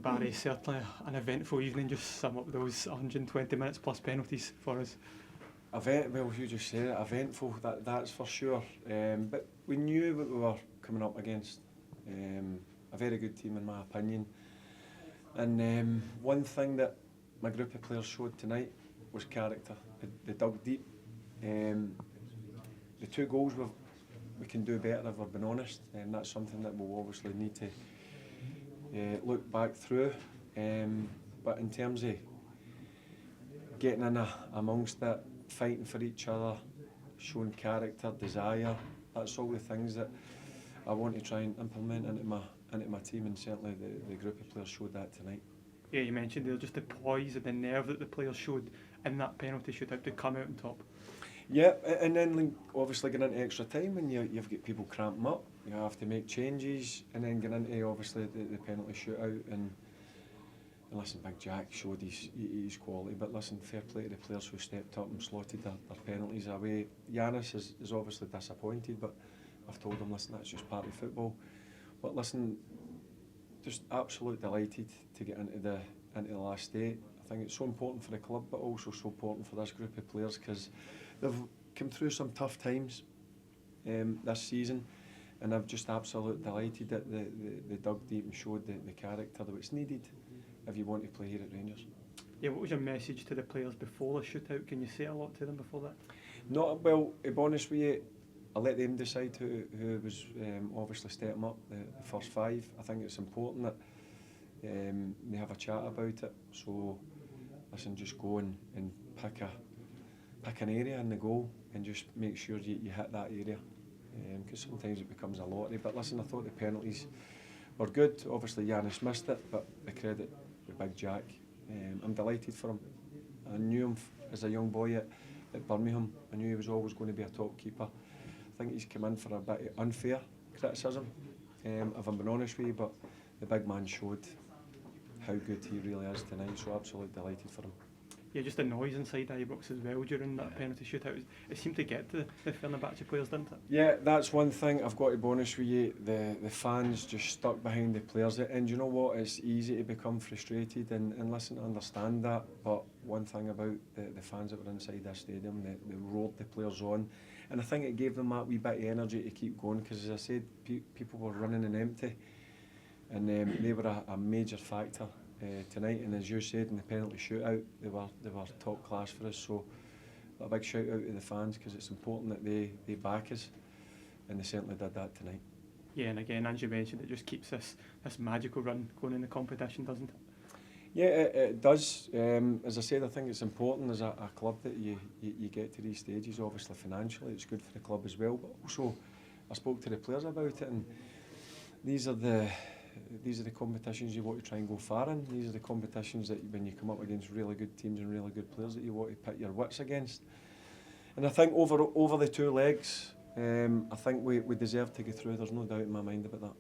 Barry, certainly an eventful evening. Just sum up those 120 minutes plus penalties for us. Well, you just said it, eventful, that's for sure. But we knew what we were coming up against. A very good team in my opinion. And one thing that my group of players showed tonight was character. They dug deep. The 2 goals we can do better if we're being honest, and that's something that we'll obviously need to look back through. But in terms of getting in amongst it, fighting for each other, showing character, desire, that's all the things that I want to try and implement into my team, and certainly the group of players showed that tonight. Yeah, you mentioned there just the poise and the nerve that the players showed in that penalty shootout to come out on top. Yeah, and then obviously getting into extra time when you've got people cramping up, you have to make changes, and then get into obviously the penalty shootout. And listen, Big Jack showed his quality, but listen, fair play to the players who stepped up and slotted their penalties away. Giannis is obviously disappointed, but I've told him, listen, that's just part of football. But listen, just absolutely delighted to get into the last 8. I think it's so important for the club, but also so important for this group of players, because they've come through some tough times this season, and I'm just absolutely delighted that they dug deep and showed the character that was needed if you want to play here at Rangers. Yeah, what was your message to the players before the shootout? Can you say a lot to them before that? Not well, to be honest with you, I let them decide who was obviously stepping up, the first 5. I think it's important that they have a chat about it. So listen, just go and pick an area in the goal and just make sure you hit that area, because sometimes it becomes a lottery. But listen, I thought the penalties were good. Obviously Giannis missed it, but the credit to Big Jack. I'm delighted for him. I knew him as a young boy at Birmingham. I knew he was always going to be a top keeper. I think he's come in for a bit of unfair criticism, if I'm being honest with you, but the big man showed how good he really is tonight, so absolutely delighted for him. Yeah, just the noise inside Ibrox as well during that penalty shootout. It seemed to get to the Fenerbahce players, didn't it? Yeah, that's one thing I've got to be honest with you. The fans just stuck behind the players, and you know what? It's easy to become frustrated, and listen, I understand that. But one thing about the fans that were inside that stadium, they roared the players on, and I think it gave them that wee bit of energy to keep going. Because as I said, people were running in empty, and they were a major factor tonight. And as you said, in the penalty shootout, they were top class for us. So a big shout out to the fans, because it's important that they back us, and they certainly did that tonight. Yeah, and again, as you mentioned, it just keeps this magical run going in the competition, doesn't it? Yeah, it does. As I said, I think it's important as a club that you get to these stages. Obviously financially it's good for the club as well, but also I spoke to the players about it, and these are the competitions you want to try and go far in. These are the competitions that when you come up against really good teams and really good players that you want to pit your wits against. And I think over the 2 legs, I think we deserve to go through. There's no doubt in my mind about that.